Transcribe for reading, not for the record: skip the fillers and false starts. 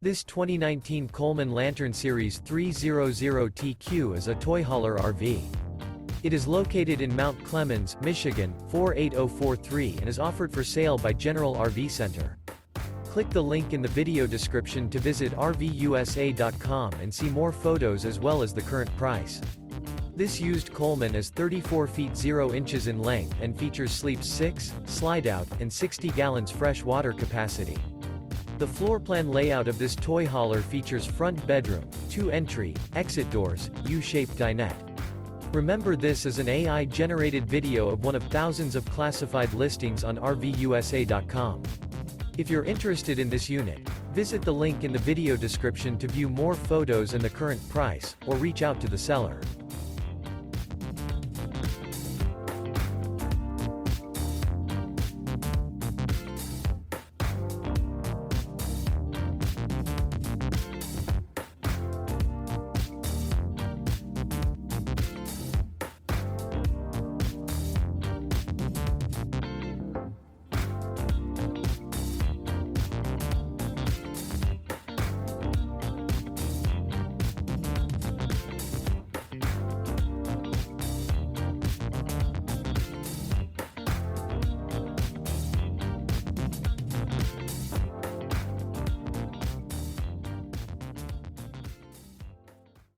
This 2019 Coleman Lantern Series 300TQ is a toy hauler RV. It is located in Mount Clemens, Michigan, 48043 and is offered for sale by General RV Center. Click the link in the video description to visit RVUSA.com and see more photos as well as the current price. This used Coleman is 34 feet 0 inches in length and features sleeps 6, slide-out, and 60 gallons fresh water capacity. The floor plan layout of this toy hauler features front bedroom, 2 entry, exit doors, U-shaped dinette. Remember, this is an AI-generated video of one of thousands of classified listings on RVUSA.com. If you're interested in this unit, visit the link in the video description to view more photos and the current price, or reach out to the seller.